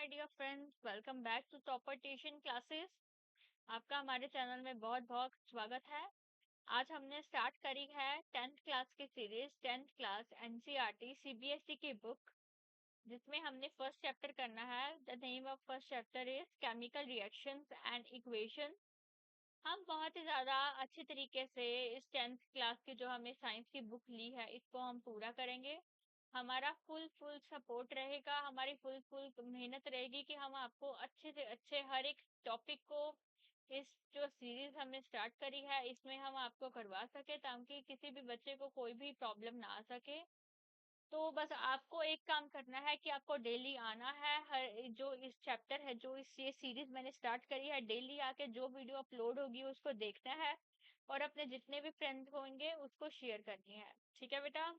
My dear friends, welcome back to topper tuition classes. आपका हमारे channel में बहुत बहुत स्वागत है। आज हमने स्टार्ट करी है 10th क्लास की series, 10th class NCERT CBSE की बुक, जिसमें हमने फर्स्ट चैप्टर करना है। The name of first chapter is chemical reactions and equation. हम बहुत ही ज़्यादा अच्छे तरीके से इस 10th क्लास की जो हमने साइंस की बुक ली है, इसको हम पूरा करेंगे। हमारा फुल फुल सपोर्ट रहेगा, हमारी फुल फुल मेहनत रहेगी कि हम आपको अच्छे से अच्छे हर एक टॉपिक को, इस जो सीरीज हमने स्टार्ट करी है इसमें हम आपको करवा सके, ताकि किसी भी बच्चे को कोई भी प्रॉब्लम ना आ सके। तो बस आपको एक काम करना है कि आपको डेली आना है। हर जो इस चैप्टर है, जो इस ये सीरीज मैंने स्टार्ट करी है, डेली आके जो वीडियो अपलोड होगी उसको देखना है और अपने जितने भी फ्रेंड्स होंगे उसको शेयर करनी है। ठीक है बेटा?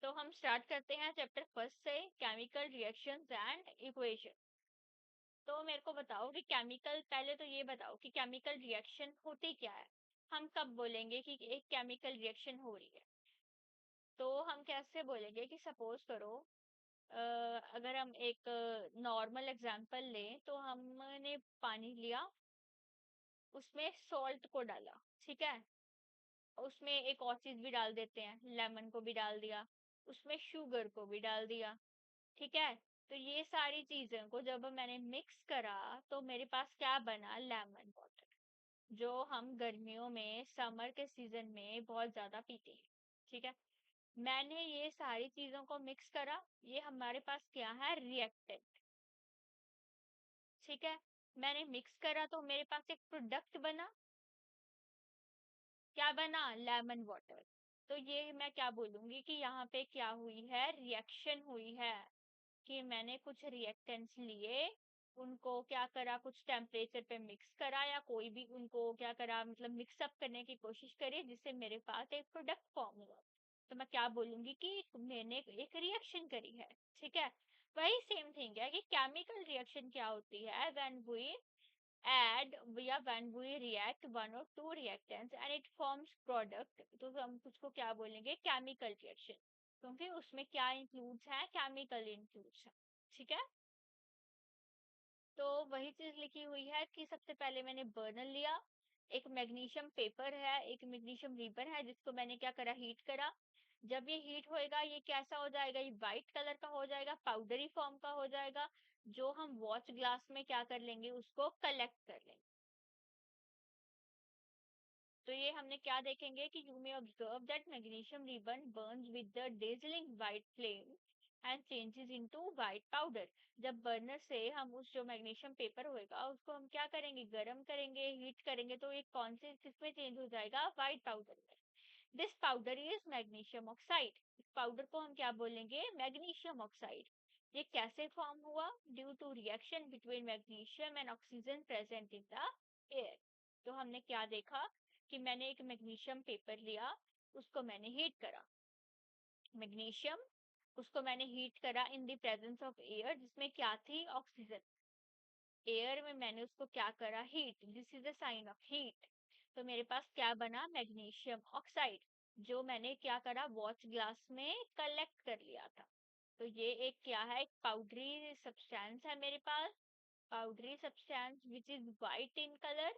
तो हम स्टार्ट करते हैं चैप्टर फर्स्ट से, केमिकल रिएक्शंस एंड इक्वेशन। तो मेरे को बताओ कि केमिकल, पहले तो ये बताओ कि केमिकल रिएक्शन होती क्या है। हम कब बोलेंगे कि एक केमिकल रिएक्शन हो रही है? तो हम कैसे बोलेंगे कि सपोज करो, अ, अगर हम एक नॉर्मल एग्जांपल लें तो हमने पानी लिया, उसमें सॉल्ट को डाला, ठीक है। उसमें एक और चीज भी डाल देते हैं, लेमन को भी डाल दिया, उसमें शुगर को भी डाल दिया, ठीक है। तो ये सारी चीजें को जब मैंने मिक्स करा तो मेरे पास क्या बना? लेमन वाटर, जो हम गर्मियों में समर के सीजन में बहुत ज्यादा पीते हैं, ठीक है। मैंने ये सारी चीजों को मिक्स करा, ये हमारे पास क्या है? रिएक्टेंट, ठीक है। मैंने मिक्स करा तो मेरे पास एक प्रोडक्ट बना, क्या बना? Lemon water. तो ये मैं क्या बोलूंगी कि यहाँ पे क्या हुई है? रिएक्शन हुई है, कि मैंने कुछ रिएक्टेंट्स लिए, उनको क्या करा? कुछ टेम्परेचर पे मिक्स करा, या कोई भी उनको क्या करा, मतलब मिक्सअप करने की कोशिश करी, जिससे मेरे पास एक प्रोडक्ट फॉर्म हुआ। तो मैं क्या बोलूंगी कि मैंने एक रिएक्शन करी है, ठीक है। वही सेम थिंग है कि केमिकल रिएक्शन क्या होती है? व्हेन वी add या when we react one or two reactants and it forms product, तो हम उसको क्या बोलेंगे? केमिकल रिएक्शन, क्योंकि उसमें क्या इंक्लूड्स है? केमिकल इंक्लूड्स है, ठीक है। तो वही चीज लिखी हुई है कि सबसे पहले मैंने बर्नर लिया, एक मैग्नीशियम पेपर है, एक मैग्नीशियम रिबन है, जिसको मैंने क्या करा? हीट करा। जब ये हीट होएगा ये कैसा हो जाएगा? ये व्हाइट कलर का हो जाएगा, पाउडरी फॉर्म का हो जाएगा, जो हम वॉच ग्लास में क्या कर लेंगे? उसको कलेक्ट कर लेंगे। तो ये हमने क्या देखेंगे कि you may observe that magnesium ribbon Burns with the dazzling white flame and changes into white powder. जब बर्नर से हम उस जो मैग्नीशियम पेपर होएगा उसको हम क्या करेंगे? गर्म करेंगे, हीट करेंगे, तो ये कौन से किसमें चेंज हो जाएगा? व्हाइट पाउडर में। This powder is magnesium oxide. इस पाउडर को हम क्या बोलेंगे? Magnesium oxide. ये कैसे फॉर्म हुआ? Due to reaction between magnesium and oxygen present in the air. तो हमने क्या देखा कि मैंने एक मैग्नीशियम पेपर लिया, उसको मैंने हीट करा, मैग्नीशियम, उसको मैंने हीट करा in the presence of air, जिसमें क्या थी? ऑक्सीजन। एयर में मैंने उसको क्या करा? Heat. This is the sign of heat. तो मेरे पास क्या बना? मैग्नीशियम ऑक्साइड, जो मैंने क्या करा? वॉच ग्लास में कलेक्ट कर लिया था। तो ये एक क्या है? एक पाउडरी सब्सटेंस है मेरे पास, powdery substance which is white in colour,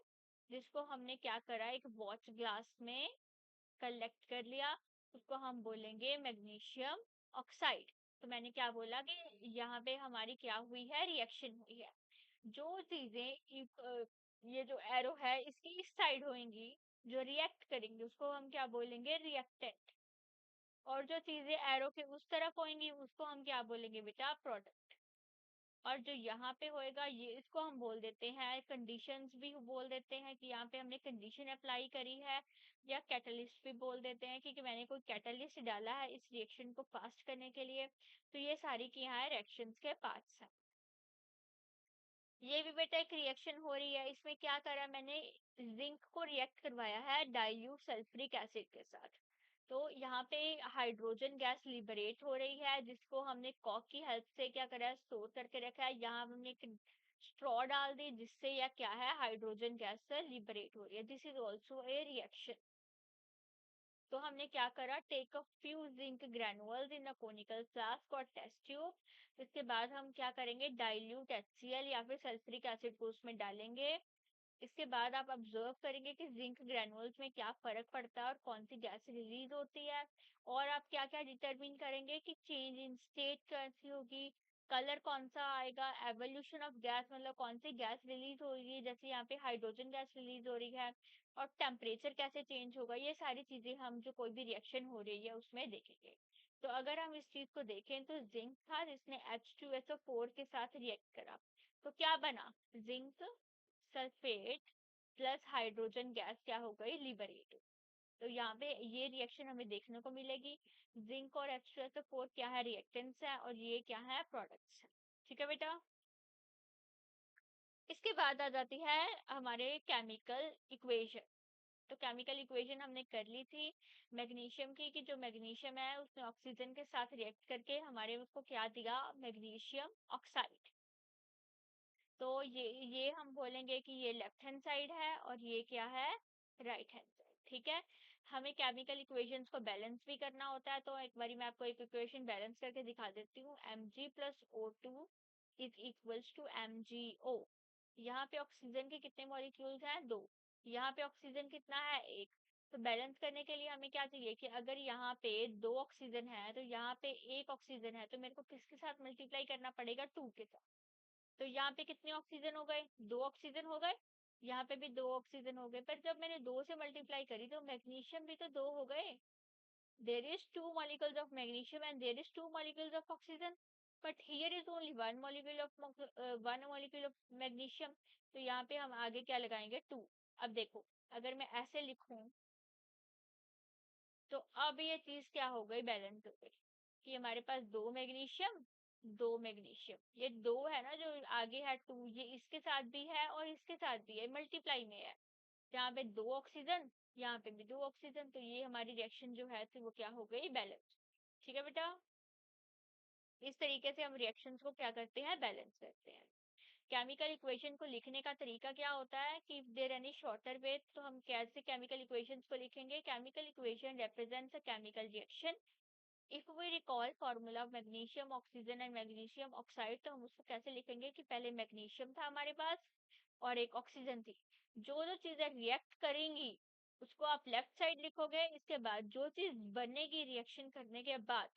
जिसको हमने क्या करा? एक वॉच ग्लास में कलेक्ट कर लिया, उसको हम बोलेंगे मैग्नीशियम ऑक्साइड। तो मैंने क्या बोला कि यहाँ पे हमारी क्या हुई है? रिएक्शन हुई है। जो चीजें ये जो एरो है इसकी इस साइड होंगी, जो रिएक्ट करेंगे उसको हम क्या बोलेंगे? रिएक्टेंट। और जो चीजें एरो के उस तरफ होंगी उसको हम क्या बोलेंगे बेटा? प्रोडक्ट। और जो यहाँ पे होएगा ये, इसको हम बोल देते हैं कंडीशंस भी बोल देते हैं, कि यहाँ पे हमने कंडीशन अप्लाई करी है, या कैटलिस्ट भी बोल देते हैं कि मैंने कोई कैटलिस्ट डाला है इस रिएक्शन को फास्ट करने के लिए। तो ये सारी की यहाँ रिएक्शंस के पार्ट्स हैं। ये भी बेटा एक रिएक्शन हो रही है, इसमें क्या करा मैंने? जिंक को रिएक्ट करवाया है डाइल्यूट सल्फ्यूरिक एसिड के साथ। तो यहाँ पे हाइड्रोजन गैस लिबरेट हो रही है, जिसको हमने कॉक की हेल्प से क्या करा है? स्टोर करके रखा है। यहाँ हमने एक स्ट्रॉ डाल दी, जिससे यह क्या है? हाइड्रोजन गैस से लिबरेट हो रही है। This is also a reaction. तो हमने क्या करा? Take a few zinc granules in a conical flask और टेस्ट ट्यूब, इसके बाद हम क्या करेंगे, डाइल्यूट HCl या फिर सल्फ्यूरिक एसिड को उसमें डालेंगे। इसके बाद आप ऑब्जर्व करेंगे कि जिंक ग्रेनुल्स में क्या फर्क पड़ता है और कौन सी गैस रिलीज होती है। और आप क्या क्या डिटरमिन करेंगे कि चेंज इन स्टेट कैसी होगी, कलर कौन सा आएगा, एवोल्यूशन ऑफ गैस मतलब कौन सी गैस रिलीज होगी, जैसे यहाँ पे हाइड्रोजन गैस रिलीज हो रही है, और टेम्परेचर कैसे चेंज होगा। ये सारी चीजें हम जो कोई भी रिएक्शन हो रही है उसमें देखेंगे। तो अगर हम इस चीज को देखें तो जिंक था जिसने H2SO4 के साथ रिएक्ट करा, तो क्या बना, zinc sulphate plus hydrogen gas क्या हो गई, लिबरेट। तो यहाँ पे ये रिएक्शन हमें देखने को मिलेगी। जिंक और H2SO4 क्या है, रिएक्टेंट्स है, और ये क्या है, प्रोडक्ट्स है। ठीक है बेटा। इसके बाद आ जाती है हमारे केमिकल इक्वेशन। तो केमिकल इक्वेशन हमने कर ली थी मैग्नीशियम की, कि जो मैग्नीशियम है उसने ऑक्सीजन के साथ रिएक्ट करके हमारे उसको क्या दिया, मैग्नीशियम ऑक्साइड। तो ये हम बोलेंगे कि ये लेफ्ट हैंड साइड है और ये क्या है, राइट हैंड साइड। ठीक है। हमें केमिकल इक्वेशंस को बैलेंस भी करना होता है, तो एक बारी मैं आपको एक इक्वेशन बैलेंस करके दिखा देती हूँ। Mg plus O2 is equals to MgO। यहाँ पे ऑक्सीजन के कितने मॉलिक्यूल्स हैं, दो। यहाँ पे ऑक्सीजन कितना है, एक। तो बैलेंस करने के लिए हमें क्या चाहिए कि अगर यहाँ पे दो ऑक्सीजन है तो यहाँ पे एक ऑक्सीजन है, तो मेरे को किसके साथ मल्टीप्लाई करना पड़ेगा, टू के साथ। तो यहाँ पे कितने ऑक्सीजन हो गए, दो ऑक्सीजन हो गए। यहाँ पे भी दो ऑक्सीजन हो गए, पर जब मैंने दो से मल्टीप्लाई करी तो मैग्नीशियम भी तो दो हो गए। There is two molecules of magnesium and there is two molecules of oxygen, but here is only one molecule of magnesium. तो यहाँ पे हम आगे क्या लगाएंगे, टू। अब देखो, अगर मैं ऐसे लिखूं तो अब ये चीज क्या हो गई, बैलेंस हो गई, कि हमारे पास दो मैग्नीशियम, ये दो है ना जो आगे है टू, ये इसके साथ भी है और इसके साथ भी है, मल्टीप्लाई में है। यहाँ पे दो ऑक्सीजन, यहाँ पे भी दो ऑक्सीजन, तो ये हमारी रिएक्शन जो है थी वो क्या हो गई, बैलेंस। ठीक है बेटा। इस तरीके से हम रिएक्शंस को क्या करते हैं, बैलेंस करते हैं। केमिकल इक्वेशन को लिखने का तरीका क्या होता है कि if there any shorter way, तो हम कैसे केमिकल इक्वेशंस को लिखेंगे, chemical equation represents a chemical reaction. If we recall formula of magnesium oxygen and magnesium oxide, तो हम उसको कैसे लिखेंगे कि पहले मैग्नीशियम था हमारे पास और एक ऑक्सीजन थी। जो जो चीजें रिएक्ट करेंगी उसको आप लेफ्ट साइड लिखोगे, इसके बाद जो चीज बनेगी रिएक्शन करने के बाद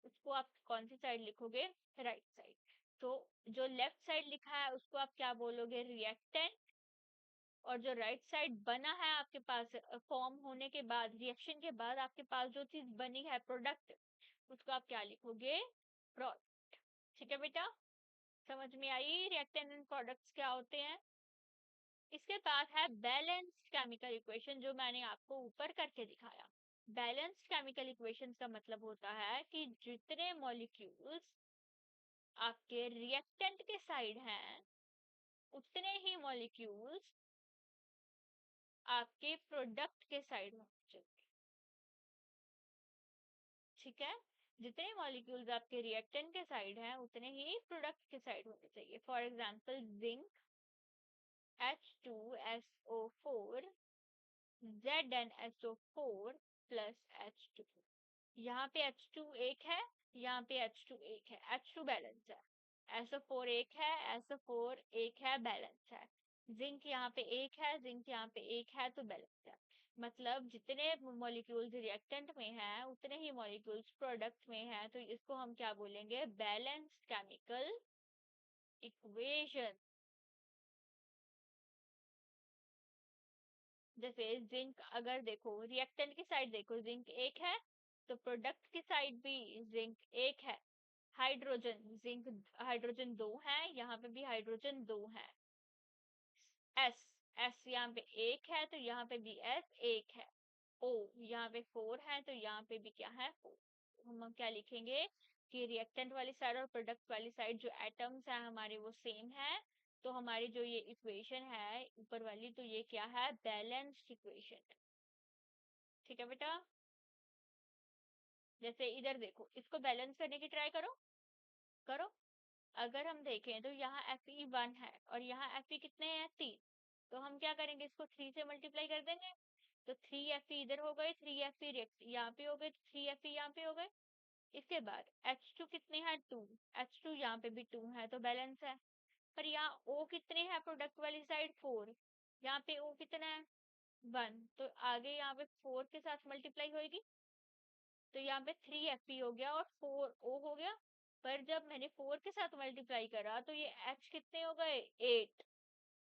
उसको आप कौन सी साइड लिखोगे, राइट साइड। तो जो लेफ्ट साइड लिखा है उसको आप क्या बोलोगे, रिएक्टेंट। और जो राइट साइड बना है आपके पास फॉर्म होने के बाद, रिएक्शन के बाद आपके पास जो चीज बनी है, प्रोडक्ट, उसको आप क्या लिखोगे, प्रोडक्ट। ठीक है बेटा। समझ में आई रिएक्टेंट एंड प्रोडक्ट्स क्या होते हैं। इसके बाद है बैलेंस्ड केमिकल इक्वेशन, जो मैंने आपको ऊपर करके दिखाया। बैलेंस्ड केमिकल इक्वेशन का मतलब होता है कि जितने मॉलिक्यूल्स आपके रिएक्टेंट के साइड हैं उतने ही मॉलिक्यूल्स आपके प्रोडक्ट के साइड होने चाहिए। ठीक है। जितने मॉलिक्यूल्स आपके रिएक्टेंट के साइड हैं उतने ही प्रोडक्ट के साइड होने चाहिए। For example zinc H2SO4 ZnSO4 plus H2। यहाँ पे H2 एक है, यहाँ पे H2 एक है, H2 बैलेंस है। SO4 एक है, SO4 एक है, बैलेंस है। जिंक यहाँ पे एक है, जिंक यहाँ पे एक है, तो बैलेंस है। मतलब जितने मॉलिक्यूल्स रिएक्टेंट में हैं उतने ही मॉलिक्यूल्स प्रोडक्ट में हैं, तो इसको हम क्या बोलेंगे, बैलेंस्ड केमिकल इक्वेशन। जैसे जिंक, अगर देखो रिएक्टेंट की साइड देखो, जिंक एक है, तो प्रोडक्ट की साइड भी जिंक एक है। हाइड्रोजन, जिंक हाइड्रोजन दो है, यहाँ पे भी हाइड्रोजन दो है। एस, एस यहाँ पे एक है तो यहाँ पे भी एस एक है। ओ, यहाँ पे फोर है तो यहाँ पे भी क्या है, फोर। हम क्या लिखेंगे कि रिएक्टेंट वाली साइड और प्रोडक्ट वाली साइड जो एटम्स है हमारे वो सेम है। तो हमारी जो ये इक्वेशन है ऊपर वाली, तो ये क्या है, बैलेंस्ड इक्वेशन। ठीक है बेटा। जैसे इधर देखो, इसको बैलेंस करने की ट्राई करो, करो। अगर हम देखें तो यहाँ Fe1 है और यहाँ Fe कितने हैं, तीन। तो हम क्या करेंगे, इसको थ्री से मल्टीप्लाई कर देंगे। तो थ्री Fe इधर हो गए, थ्री Fe यहाँ पे हो गए, थ्री Fe यहाँ पे हो गए। इसके बाद H2 कितने हैं 2, H2 यहाँ पे भी 2 है तो बैलेंस है। पर यहाँ O कितने हैं प्रोडक्ट वाली साइड 4, यहाँ पे O कितना है 1, तो आगे यहाँ पे 4 के साथ मल्टीप्लाई होगी तो यहाँ पे 3Fe हो गया और 4O हो गया। पर जब मैंने 4 के साथ मल्टीप्लाई करा तो ये H कितने हो गए 8,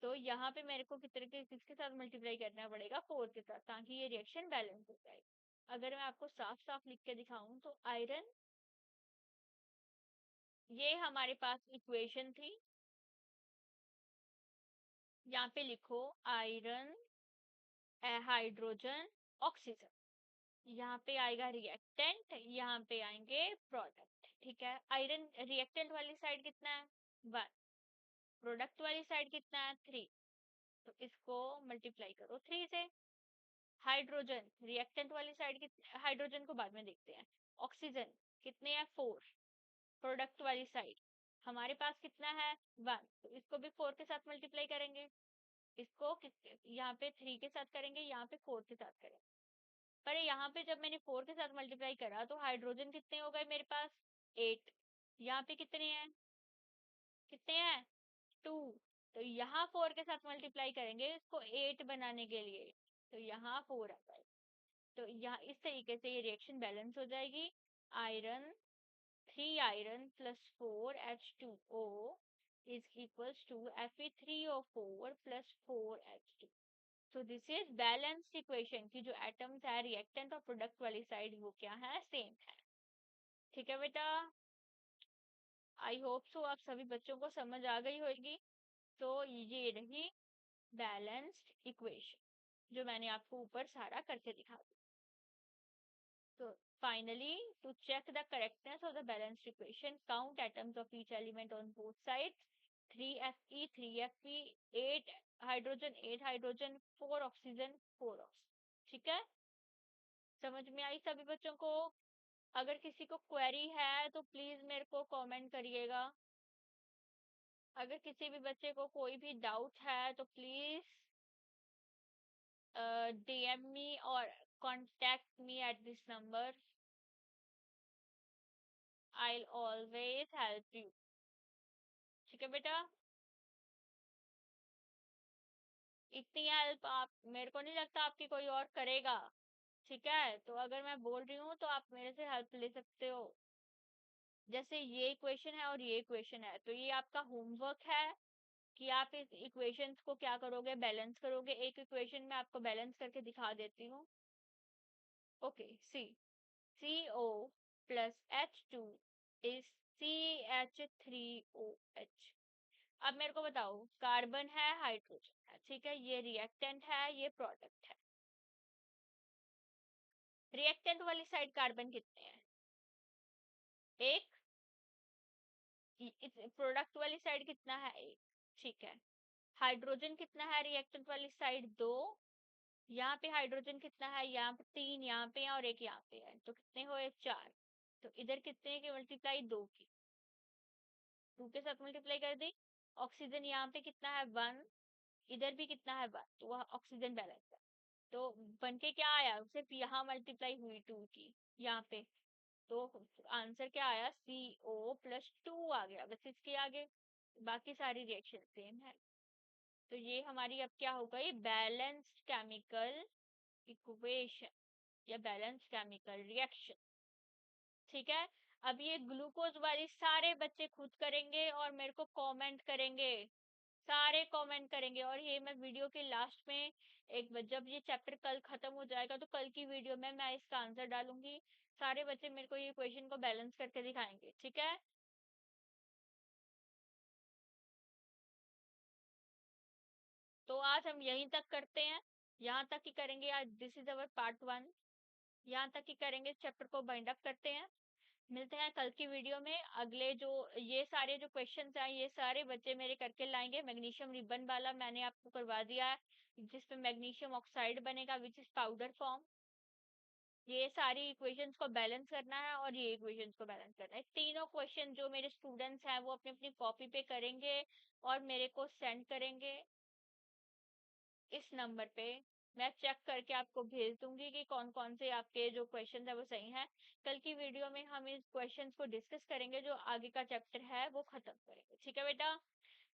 तो यहाँ पे मेरे को किसके साथ मल्टीप्लाई करना पड़ेगा 4 के साथ ताकि ये रिएक्शन बैलेंस हो जाए। अगर मैं आपको साफ साफ लिख के दिखाऊं तो आयरन, ये हमारे पास इक्वेशन थी, यहाँ पे लिखो आयरन, हाइड्रोजन, ऑक्सीजन, यहाँ पे आएगा रिएक्टेंट, यहाँ पे आएंगे प्रोडक्ट। ठीक है, आयरन रिएक्टेंट वाली साइड कितना है 1, प्रोडक्ट वाली साइड कितना है 3, तो इसको मल्टीप्लाई करो 3 से। हाइड्रोजन रिएक्टेंट वाली साइड कितने, हाइड्रोजन को बाद में देखते हैं। ऑक्सीजन कितने हैं 4, प्रोडक्ट वाली साइड हमारे पास कितना है 1, तो इसको भी 4 के साथ मल्टीप्लाई करेंगे। इसको यहाँ पे 3 के साथ करेंगे, यहाँ पे 4 के साथ करेंगे। पर यहाँ पे जब मैंने 4 के साथ मल्टीप्लाई करा तो हाइड्रोजन कितने हो गए मेरे पास 8, यहाँ पे कितने हैं, कितने हैं 2, तो यहाँ 4 के साथ मल्टीप्लाई करेंगे इसको 8 बनाने के लिए, तो यहाँ 4 आ जाएगा। तो यहाँ इस तरीके से ये रिएक्शन बैलेंस हो जाएगी। Iron 3 iron plus 4 H2O is equals to Fe3O4 plus 4H2। तो दिस इज बैलेंस्ड इक्वेशन की जो एटम्स है रिएक्टेंट और प्रोडक्ट वाली साइड वो क्या है सेम है। ठीक है बेटा, आई होप सो आप सभी बच्चों को समझ आ गई होगी। तो ये रही बैलेंस्ड इक्वेशन जो मैंने आपको ऊपर सारा करके दिखा दी। तो finally to check the correctness of the balanced equation count atoms of each element on both sides 3Fe 3Fe 8 hydrogen 8 hydrogen 4 oxygen 4 oxygen. ठीक है, समझ में आई सभी बच्चों को? अगर किसी को क्वेरी है तो प्लीज मेरे को कमेंट करिएगा। अगर किसी भी बच्चे को कोई भी डाउट है तो please DM me or contact me at this number. I'll always help you। ठीक है बेटा, इतनी हेल्प आप, मेरे को नहीं लगता आपकी कोई और करेगा। ठीक है, तो अगर मैं बोल रही हूँ तो आप मेरे से हेल्प ले सकते हो। जैसे ये इक्वेशन है और ये इक्वेशन है तो ये आपका होमवर्क है कि आप इस इक्वेशंस को क्या करोगे बैलेंस करोगे। एक इक्वेशन में आपको बैलेंस करके दिखा देती हूँ। Okay, C CO plus H2 is CH3OH। अब मेरे को बताओ, कार्बन है हाइड्रोजन है, ठीक है, ये रिएक्टेंट है ये प्रोडक्ट है। रिएक्टेंट वाली साइड कार्बन कितने हैं एक, प्रोडक्ट वाली साइड कितना है एक। ठीक है, हाइड्रोजन कितना है रिएक्टेंट वाली साइड 2, यहाँ पे हाइड्रोजन कितना है यहाँ पे 3 यहाँ पे है और एक यहाँ पे है, तो कितने हुए 4। तो इधर कितने की मल्टीप्लाई 2 की, 2 के साथ मल्टीप्लाई कर दी। ऑक्सीजन यहाँ पे कितना है 1, इधर भी कितना है 1, तो वह ऑक्सीजन बैलेंस है। तो बन के क्या आया, सिर्फ यहाँ मल्टीप्लाई हुई 2 की यहाँ पे, तो आंसर क्या आया CO+2 आ गया, बस इसके आगे बाकी सारी रिएक्शन सेम है। तो ये हमारी अब क्या हो गई बैलेंस्ड केमिकल इक्वेशन या बैलेंस केमिकल रिएक्शन। ठीक है, अब ये ग्लूकोज वाली सारे बच्चे खुद करेंगे और मेरे को कमेंट करेंगे, सारे कमेंट करेंगे। और ये मैं वीडियो के लास्ट में जब ये चैप्टर कल खत्म हो जाएगा तो कल की वीडियो में मैं इसका आंसर डालूंगी। सारे बच्चे मेरे को ये क्वेश्चन को बैलेंस करके दिखाएंगे। ठीक है, तो आज हम यहीं तक करते हैं, यहाँ तक ही करेंगे आज। दिस इज अवर पार्ट 1, यहाँ तक ही करेंगे, चैप्टर को बाइंड अप करते हैं। मिलते हैं कल की वीडियो में। अगले जो ये सारे जो क्वेश्चंस हैं ये सारे बच्चे मेरे करके लाएंगे। मैग्नीशियम रिबन वाला मैंने आपको करवा दिया है जिसमें मैग्नीशियम ऑक्साइड बनेगा विच इज पाउडर फॉर्म। ये सारी इक्वेशंस को बैलेंस करना है और ये इक्वेशंस को बैलेंस करना है। तीनों क्वेश्चन जो मेरे स्टूडेंट्स हैं वो अपनी अपनी कॉपी पे करेंगे और मेरे को सेंड करेंगे इस नंबर पे। मैं चेक करके आपको भेज दूंगी कि कौन कौन से आपके जो क्वेश्चन है वो सही है। कल की वीडियो में हम इस क्वेश्चंस को डिस्कस करेंगे, जो आगे का चैप्टर है वो खत्म करेंगे। ठीक है बेटा,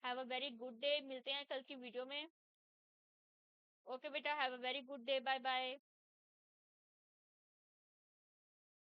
have a very good day, मिलते हैं कल की वीडियो में। ओके बेटा, have a very good day, bye bye.